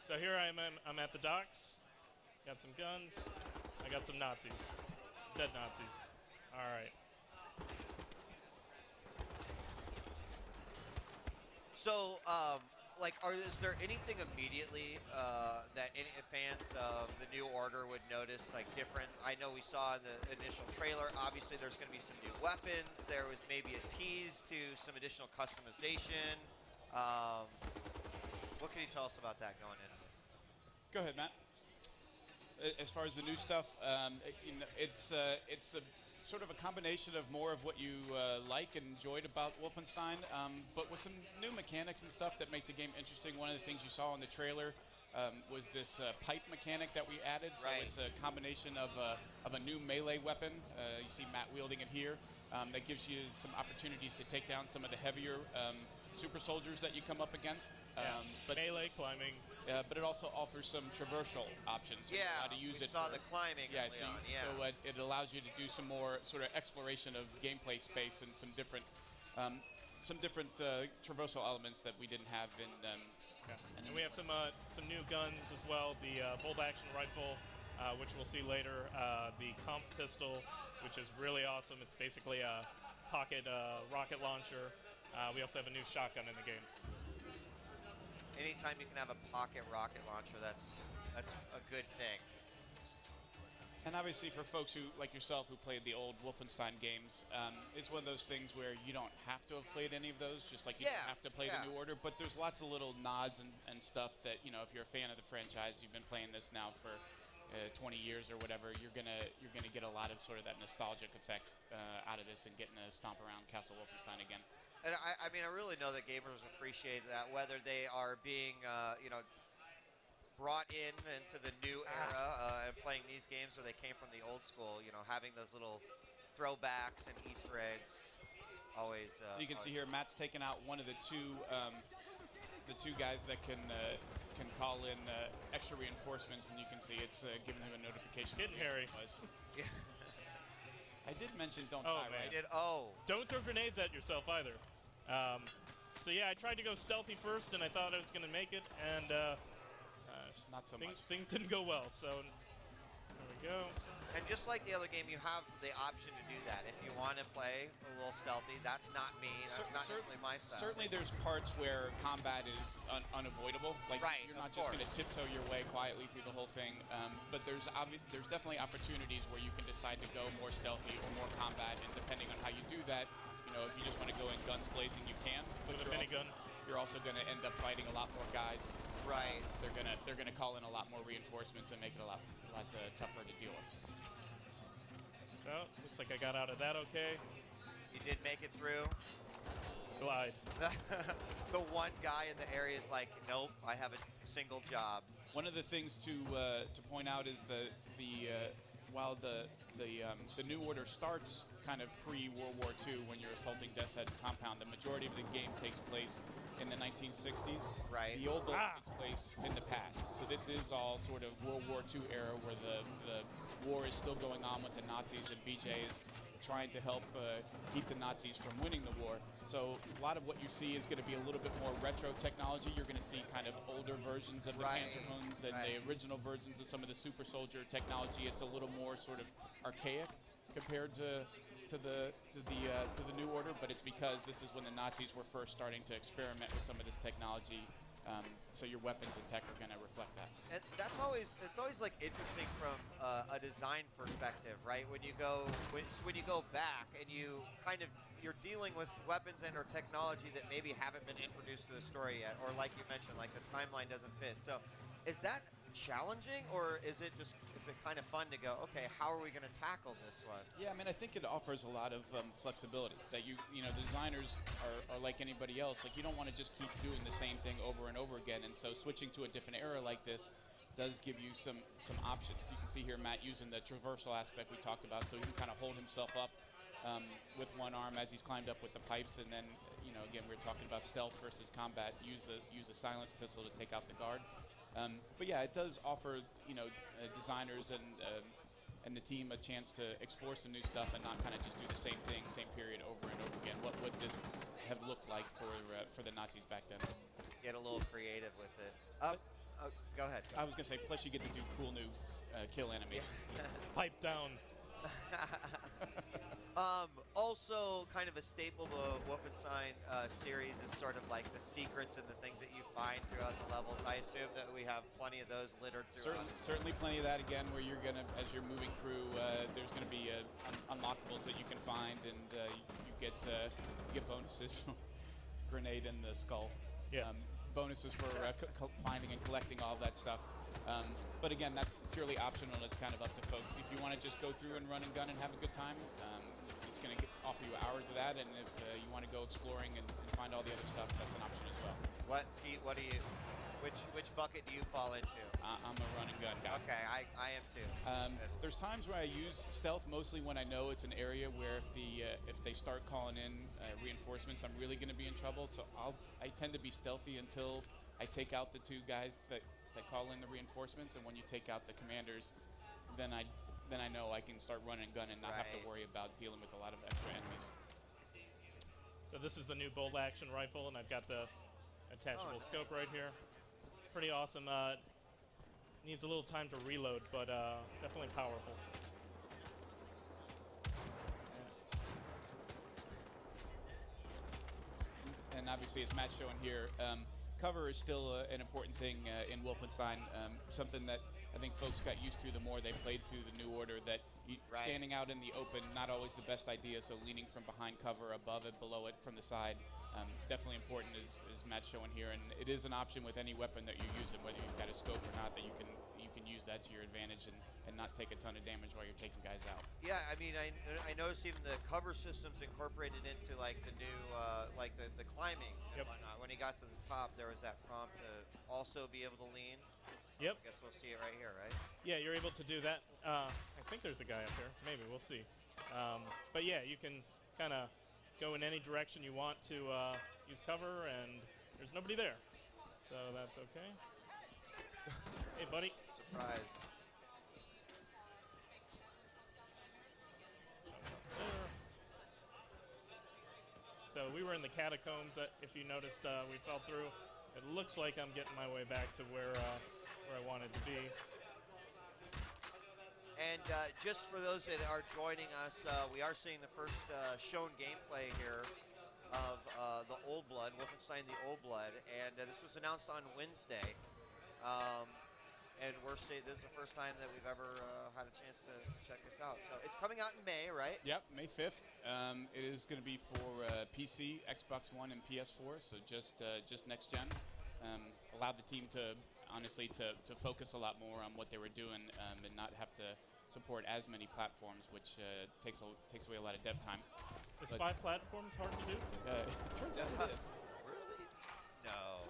So here I'm at the docks. Got some guns. I got some Nazis. Dead Nazis. All right. So, is there anything immediately that any fans of the New Order would notice, like different? I know we saw in the initial trailer, obviously there's going to be some new weapons. There was maybe a tease to some additional customization. What can you tell us about that going into this? Go ahead, Matt. As far as the new stuff, it's a sort of a combination of more of what you like and enjoyed about Wolfenstein, but with some new mechanics and stuff that make the game interesting. One of the things you saw in the trailer was this pipe mechanic that we added. Right. So it's a combination of a new melee weapon. You see Matt wielding it here. That gives you some opportunities to take down some of the heavier super soldiers that you come up against. But melee climbing. But it also offers some traversal options. So Yeah, to use we it saw for, the climbing early so, on, so it allows you to do some more sort of exploration of gameplay space and some different traversal elements that we didn't have in. And we have some new guns as well. The bolt action rifle, which we'll see later. The comp pistol, which is really awesome. It's basically a pocket rocket launcher. We also have a new shotgun in the game. Anytime you can have a pocket rocket launcher, that's a good thing. And obviously for folks who, like yourself, who played the old Wolfenstein games, it's one of those things where you don't have to have played any of those, just like you don't have to play the New Order, but there's lots of little nods and stuff that, if you're a fan of the franchise, you've been playing this now for 20 years or whatever, you're gonna get a lot of sort of that nostalgic effect out of this and getting to stomp around Castle Wolfenstein again. And I mean, I really know that gamers appreciate that, whether they are being, brought into the new era and playing these games, or they came from the old school. Having those little throwbacks and Easter eggs, always. So you can see here, Matt's taken out one of the two guys that can call in extra reinforcements, and you can see it's giving him a notification. Getting hairy. Yeah. I did mention don't die, man. right? Don't throw grenades at yourself either. So yeah, I tried to go stealthy first, and I thought I was going to make it, and not so much. Things didn't go well. So there we go. And just like the other game, you have the option to do that. If you want to play a little stealthy, that's not me. That's not necessarily my style. Certainly there's parts where combat is unavoidable. Like you're not just going to tiptoe your way quietly through the whole thing. But there's definitely opportunities where you can decide to go more stealthy or more combat. And depending on how you do that, if you just want to go in guns blazing, you can. With a minigun. You're also going to end up fighting a lot more guys. Right. They're gonna call in a lot more reinforcements and make it a lot tougher to deal with. So looks like I got out of that okay. You did make it through. Glide. The one guy in the area is like, nope, I have a single job. One of the things to point out is while the New Order starts kind of pre-World War II when you're assaulting Death's Head compound, the majority of the game takes place in the 1960s. Right. The old World takes place in the past. So this is all sort of World War II era where the war is still going on with the Nazis, and BJ is trying to help keep the Nazis from winning the war. So a lot of what you see is going to be a little bit more retro technology. You're going to see kind of older versions of the Panzerhunds and the original versions of some of the super soldier technology. It's a little more sort of archaic compared to the New Order, but it's because this is when the Nazis were first starting to experiment with some of this technology. So your weapons and tech are going to reflect that. And it's always like interesting from a design perspective, right? When you go back and you're dealing with weapons and or technology that maybe haven't been introduced to the story yet, or like you mentioned, like the timeline doesn't fit. So is that challenging, or is it kind of fun to go, okay, how are we going to tackle this one? Yeah, I mean, I think it offers a lot of flexibility. That the designers are like anybody else. Like, you don't want to just keep doing the same thing over and over again, and so switching to a different era like this does give you some options. You can see here Matt using the traversal aspect we talked about, so he can kind of hold himself up with one arm as he's climbed up with the pipes, and then again, we were talking about stealth versus combat. Use a silence pistol to take out the guard. But yeah, it does offer designers and the team a chance to explore some new stuff and not kind of just do the same thing, same period over and over again. What would this have looked like for the Nazis back then? Get a little creative with it. Go ahead. I was gonna say, plus you get to do cool new kill animations. Pipe down. Also, kind of a staple of the Wolfenstein series is sort of like the secrets and the things that you find throughout the levels. I assume that we have plenty of those littered throughout. Certainly plenty of that again, where you're gonna, as you're moving through, there's gonna be unlockables that you can find, and you get bonuses. Grenade in the skull. Yes. Bonuses for finding and collecting all that stuff. But again, that's purely optional. It's kind of up to folks. If you want to just go through and run and gun and have a good time, it's going to offer you hours of that. And if you want to go exploring and find all the other stuff, that's an option as well. Pete, what do you? Which bucket do you fall into? I'm a run and gun guy. Okay, I am too. There's times where I use stealth, mostly when I know it's an area where if they start calling in reinforcements, I'm really going to be in trouble. So I tend to be stealthy until I take out the two guys that call in the reinforcements, and when you take out the commanders, then I know I can start running and gun and not have to worry about dealing with a lot of extra enemies. So this is the new bolt action rifle, and I've got the attachable scope right here. Pretty awesome. Needs a little time to reload, but definitely powerful. And obviously, as Matt's showing here, cover is still an important thing in Wolfenstein. Something that I think folks got used to the more they played through the New Order, that standing out in the open, not always the best idea, so leaning from behind cover, above it, below it, from the side, definitely important, as Matt's showing here. And it is an option with any weapon that you're using, whether you've got a scope or not, that you can use that to your advantage and not take a ton of damage while you're taking guys out. Yeah, I mean, I noticed even the cover system's incorporated into like the new, like the climbing and whatnot. When he got to the top, there was that prompt to also be able to lean. Yep. I guess we'll see it right here, right? Yeah, you're able to do that. I think there's a guy up there. Maybe, we'll see. But yeah, you can kind of go in any direction you want to use cover, and there's nobody there. So that's okay. Hey, buddy. Surprise. So we were in the catacombs. If you noticed, we fell through. It looks like I'm getting my way back to where I wanted to be. And just for those that are joining us, we are seeing the first shown gameplay here of the Old Blood, Wolfenstein the Old Blood, and this was announced on Wednesday. And we're saying this is the first time that we've ever had a chance to check this out. So it's coming out in May, right? Yep, May 5th. It is going to be for PC, Xbox One, and PS4, so just next gen. Allowed the team to honestly to focus a lot more on what they were doing and not have to support as many platforms, which takes away a lot of dev time. Is 5 platforms hard to do? It turns out it is. Really? No.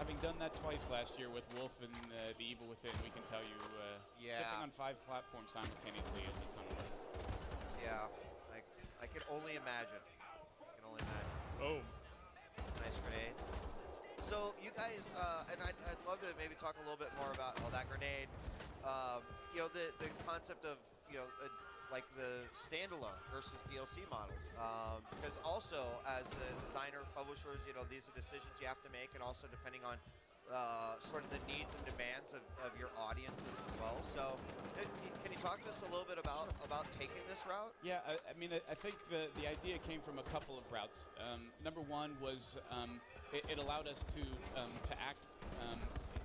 Having done that twice last year with Wolf and The Evil Within, we can tell you shipping on 5 platforms simultaneously is a ton of work. Yeah, I can only imagine. Boom. It's a nice grenade. So you guys, and I'd love to maybe talk a little bit more about that grenade. You know, the concept of, you know, like the standalone versus DLC models. Because also, as the designer, publishers, you know, these are decisions you have to make, and also depending on sort of the needs and demands of your audiences as well. So, can you talk to us a little bit about taking this route? Yeah, I mean, I think the idea came from a couple of routes. Number one was it allowed us to act.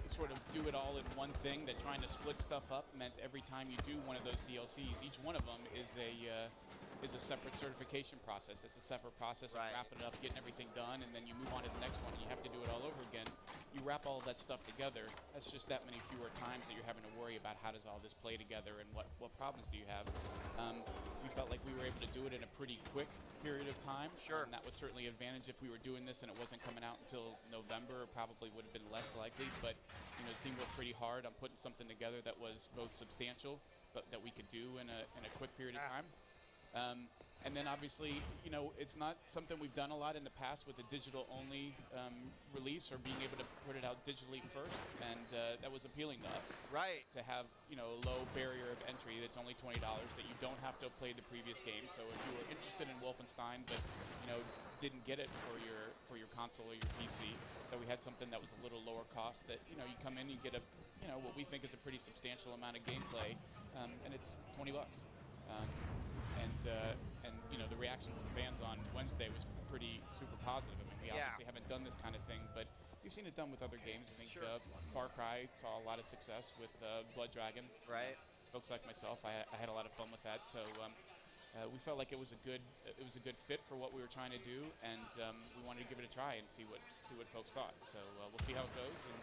Sort of do it all in one thing. That trying to split stuff up meant every time you do one of those DLCs, each one of them is a separate certification process. It's a separate process of wrapping it up, getting everything done, and then you move on to the next one and you have to do it all over again. You wrap all of that stuff together, that's just that many fewer times that you're having to worry about how does all this play together and what problems do you have. We felt like we were able to do it in a pretty quick period of time. Sure. That was certainly an advantage. If we were doing this and it wasn't coming out until November, it probably would have been less likely, but you know, the team worked pretty hard on putting something together that was both substantial, but that we could do in a quick period of time. And then obviously, you know, it's not something we've done a lot in the past with a digital-only release or being able to put it out digitally first, and that was appealing to us. Right. To have, you know, a low barrier of entry that's only $20, that you don't have to play the previous game. So if you were interested in Wolfenstein but, you know, didn't get it for your console or your PC, that we had something that was a little lower cost, that, you know, you come in, you get a, you know, what we think is a pretty substantial amount of gameplay, and it's $20. And you know, the reaction from fans on Wednesday was pretty super positive. I mean, we obviously haven't done this kind of thing, but we've seen it done with other games. I think Far Cry saw a lot of success with Blood Dragon. Right. Folks like myself, I had a lot of fun with that. So we felt like it was a good fit for what we were trying to do, and we wanted to give it a try and see what folks thought. So we'll see how it goes, and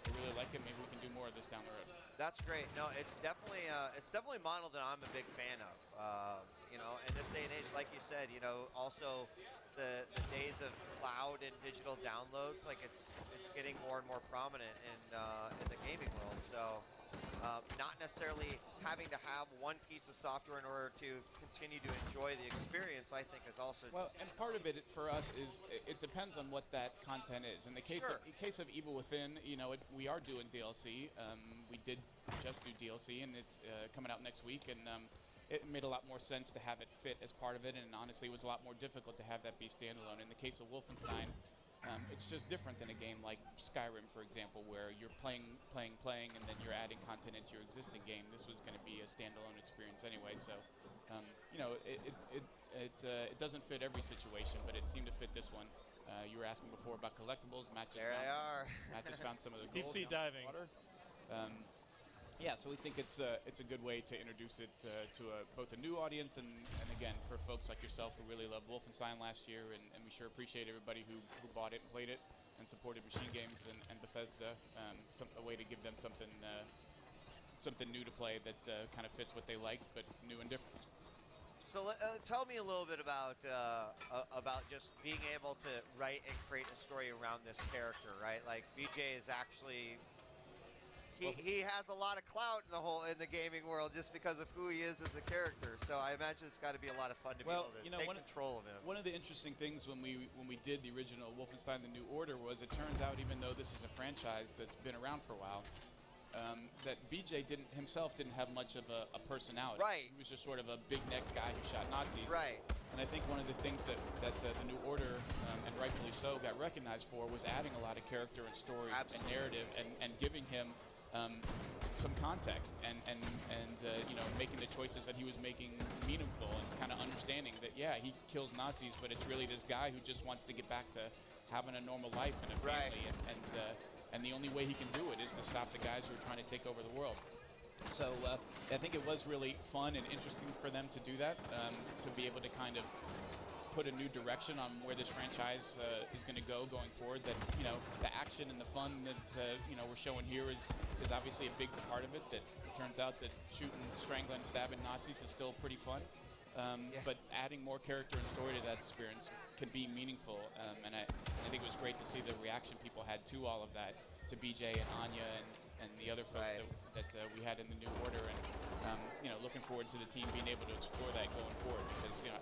if we really like it, maybe we can do more of this down the road. That's great. No, it's definitely a model that I'm a big fan of. You know, in this day and age, like you said, you know, also the days of cloud and digital downloads, like it's getting more and more prominent in the gaming world. So not necessarily having to have one piece of software in order to continue to enjoy the experience, I think, is also and part of it for us is it depends on what that content is. In the case of Evil Within, you know, we are doing DLC. We did just do DLC, and it's coming out next week, and it made a lot more sense to have it fit as part of it, and honestly, it was a lot more difficult to have that be standalone. In the case of Wolfenstein, it's just different than a game like Skyrim, for example, where you're playing, and then you're adding content into your existing game. This was going to be a standalone experience anyway, so you know, it doesn't fit every situation, but it seemed to fit this one. You were asking before about collectibles. Matt just found some of the deep sea diving. Water. Yeah, so we think it's a good way to introduce it to both a new audience and again, for folks like yourself who really loved Wolfenstein last year, and we sure appreciate everybody who bought it and played it and supported Machine Games and Bethesda. A way to give them something new to play that kind of fits what they liked, but new and different. So tell me a little bit about just being able to write and create a story around this character, right? Like BJ is actually he has a lot of clout in the gaming world just because of who he is as a character. So I imagine it's got to be a lot of fun to be able to take control of him. One of the interesting things when we did the original Wolfenstein: The New Order was it turns out, even though this is a franchise that's been around for a while, that BJ himself didn't have much of a personality. Right. He was just sort of a big-necked guy who shot Nazis. Right. And I think one of the things that the New Order, and rightfully so, got recognized for was adding a lot of character and story and narrative and giving him some context and you know, making the choices that he was making meaningful, and kind of understanding that, yeah, he kills Nazis, but it's really this guy who just wants to get back to having a normal life and a family, and the only way he can do it is to stop the guys who are trying to take over the world. So I think it was really fun and interesting for them to do that, to be able to kind of put a new direction on where this franchise is going to go going forward. That, you know, the action and the fun that you know, we're showing here is obviously a big part of it. That it turns out that shooting, strangling, stabbing Nazis is still pretty fun. But adding more character and story to that experience can be meaningful, and I think it was great to see the reaction people had to all of that, to BJ and Anya and the other folks that we had in the New Order, and you know, looking forward to the team being able to explore that going forward, because, you know,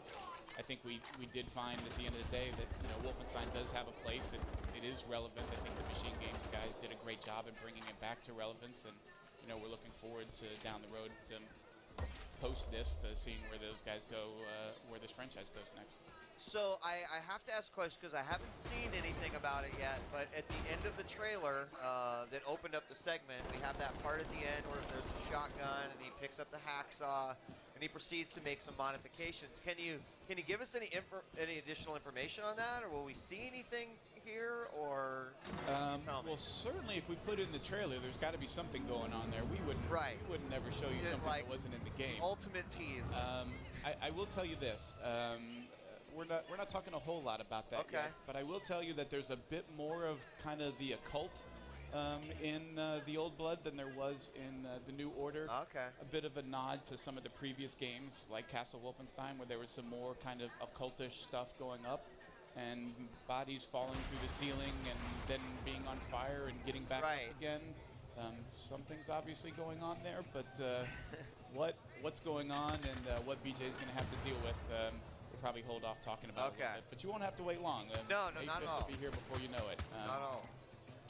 I think we did find at the end of the day that, you know, Wolfenstein does have a place, and it is relevant. I think the Machine Games guys did a great job in bringing it back to relevance, and, you know, we're looking forward to down the road, post this, to seeing where those guys go, where this franchise goes next. So I have to ask a question because I haven't seen anything about it yet, but at the end of the trailer that opened up the segment, we have that part at the end where there's a shotgun and he picks up the hacksaw and he proceeds to make some modifications. Can you give us any additional information on that, or will we see anything here, or tell me? Well, certainly if we put it in the trailer, there's got to be something going on there. We wouldn't never show you something that wasn't in the game. Ultimate tease. I will tell you this. We're not talking a whole lot about that yet, but I will tell you that there's a bit more of kind of the occult in the Old Blood than there was in the New Order. Okay. A bit of a nod to some of the previous games, like Castle Wolfenstein, where there was some more kind of occultish stuff going up, and bodies falling through the ceiling and then being on fire and getting back up again. Something's obviously going on there, but what's going on and what BJ is going to have to deal with, probably hold off talking about it a little bit, but you won't have to wait long. No, not at all. Will be here before you know it. Not at all.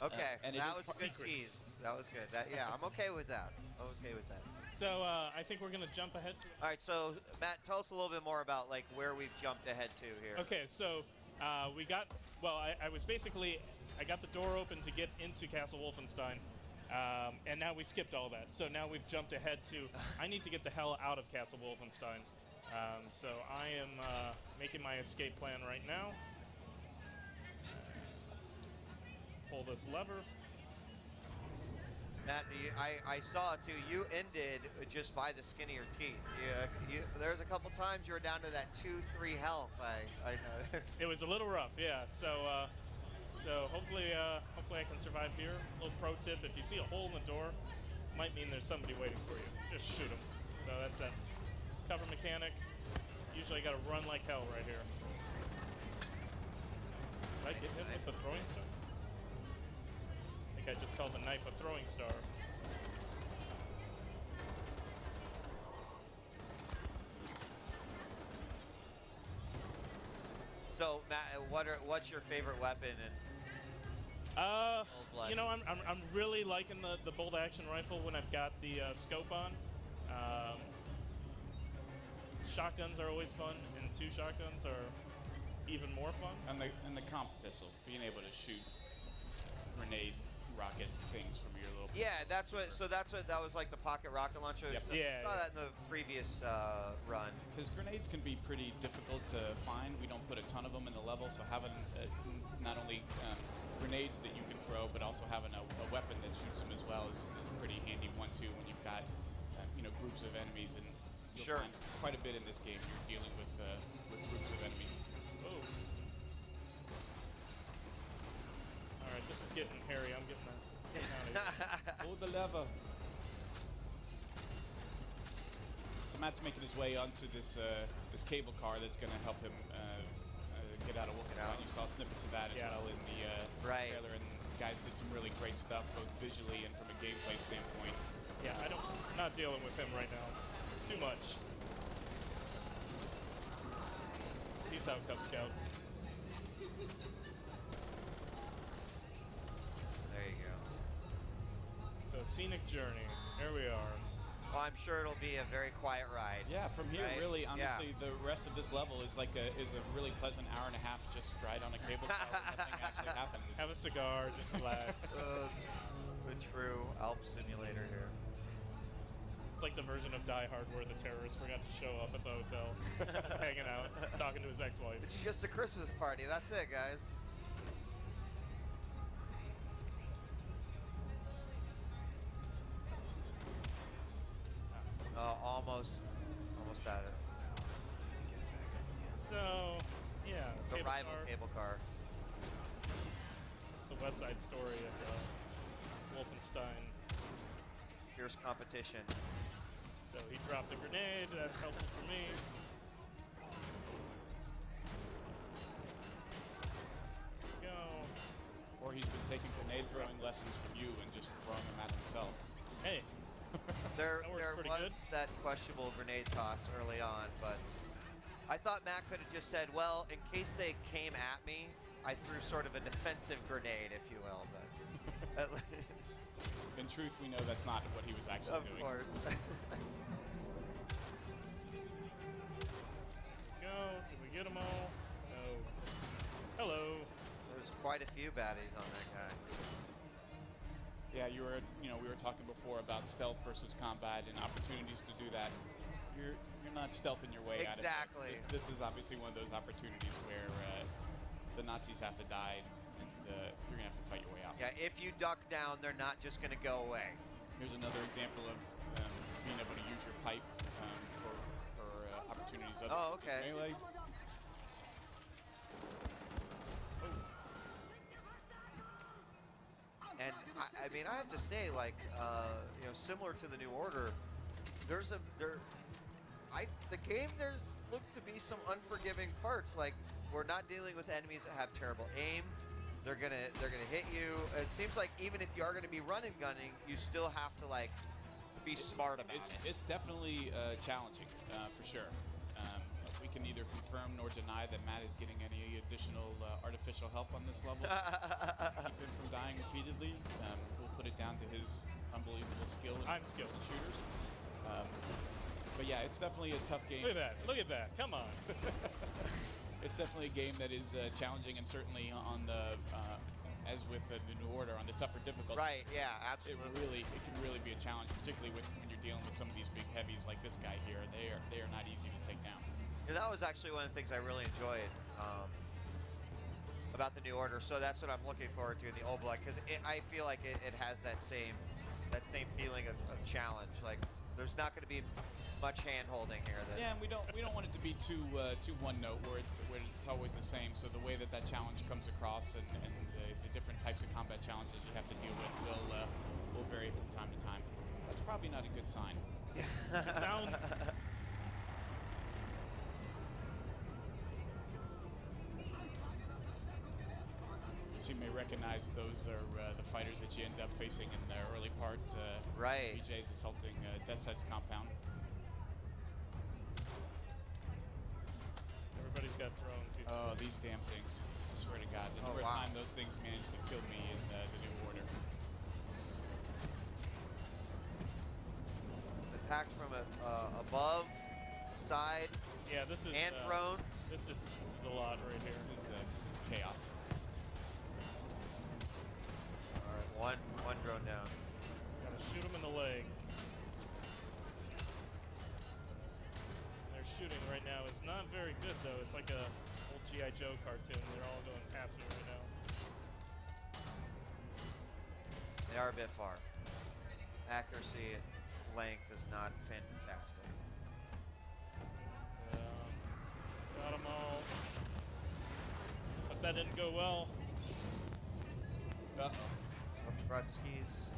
Okay, and that was a good secrets. tease. That was good. Yeah, I'm okay with that. I'm okay with that. So I think we're going to jump ahead to All right, so Matt, tell us a little bit more about like where we've jumped ahead to here. Okay, so we got, well, I was basically, I got the door open to get into Castle Wolfenstein, and now we skipped all that. So now we've jumped ahead to, I need to get the hell out of Castle Wolfenstein. So I am making my escape plan right now. Pull this lever. Matt, I saw too. You ended just by the skin of your teeth. There's a couple times you were down to that 2-3 health. I noticed. It was a little rough, yeah. So hopefully I can survive here. A little pro tip: if you see a hole in the door, might mean there's somebody waiting for you. Just shoot them. So that's that. Cover mechanic. Usually I got to run like hell right here. Did I get him with the throwing star? I think I just called the knife a throwing star. So Matt, what's your favorite weapon? You know, I'm really liking the bolt action rifle when I've got the scope on. Shotguns are always fun, and 2 shotguns are even more fun. And the comp pistol, being able to shoot grenade rocket things from your little. Yeah, that was like the pocket rocket launcher. Yep. I Yeah. saw that in the previous run. Because grenades can be pretty difficult to find. We don't put a ton of them in the level, so having not only grenades that you can throw, but also having a weapon that shoots them as well is a pretty handy one too. When you've got groups of enemies, and you'll find quite a bit in this game. You're dealing with groups of enemies. Oh. All right, this is getting hairy. I'm getting out of here. Pull the lever. So Matt's making his way onto this cable car that's going to help him get out of Wolfenstein. You saw snippets of that as well in the trailer, and the guys did some really great stuff, both visually and from a gameplay standpoint. Yeah, I'm not dealing with him right now. Too much. Peace out, Cub Scout. There you go. So, scenic journey. Here we are. Well, I'm sure it'll be a very quiet ride. Yeah, from here, right? really, honestly, the rest of this level is like a really pleasant hour and a half just ride on a cable car where nothing actually happens. Have a cigar, just relax. The true Alp simulator here. It's like the version of Die Hard where the terrorist forgot to show up at the hotel. Just hanging out, talking to his ex-wife. It's just a Christmas party. That's it, guys. Almost at it. So, yeah. The rival cable car. It's the West Side Story of Wolfenstein. Fierce competition. So he dropped a grenade. That's helpful for me. Go. Or he's been taking grenade throwing lessons from you and just throwing them at himself. Hey. There pretty was good. that questionable grenade toss early on, but I thought Matt could have just said, well, in case they came at me, I threw sort of a defensive grenade, if you will. But in truth, we know that's not what he was actually doing. Of course. Go. Did we get them all? No. Hello. There's quite a few baddies on that guy. Yeah, we were talking before about stealth versus combat and opportunities to do that. You're not stealthing your way out of this. Exactly. This is obviously one of those opportunities where the Nazis have to die, and you're gonna have to fight your way out. Yeah, if you duck down, they're not just going to go away. Here's another example of being able to use your pipe for opportunities. Oh, okay. Melee. And I mean, I have to say, like, similar to the New Order, the game looks to be some unforgiving parts. Like, we're not dealing with enemies that have terrible aim. They're gonna hit you. It seems like even if you are gonna be running gunning, you still have to like be smart about it. It's definitely challenging for sure. we can neither confirm nor deny that Matt is getting any additional artificial help on this level. Keep him from dying repeatedly. We'll put it down to his unbelievable skill in skilled shooters. But yeah, it's definitely a tough game. Look at that! Look at that! Come on! It's definitely a game that is challenging, and certainly on the as with the New Order, on the tougher difficulty. Right. Yeah. Absolutely. It can really be a challenge, particularly when you're dealing with some of these big heavies like this guy here. They are not easy to take down. Yeah, that was actually one of the things I really enjoyed about the New Order. So that's what I'm looking forward to in the Old Blood, because I feel like it has that same feeling of challenge. Like there's not going to be much hand holding here. Yeah, and we don't want it to be too one note where it's always the same. So the way that challenge comes across and the different types of combat challenges you have to deal with will vary from time to time. That's probably not a good sign. Down. As you may recognize, those are the fighters that you end up facing in the early part. Right. BJ's assaulting Death's Head's compound. Everybody's got drones. Oh, these damn things. I swear to God. The number of times those things managed to kill me in the New Order. Attack from above, side. Yeah, this is and drones. This is a lot right here. This is chaos. All right, one drone down. Gotta shoot him in the leg. Their shooting right now is not very good, though. It's like a old G.I. Joe cartoon. They're all going past me right now. They are a bit far. Accuracy, length is not fantastic. Got them all. But that didn't go well. Uh-oh. Brudskis.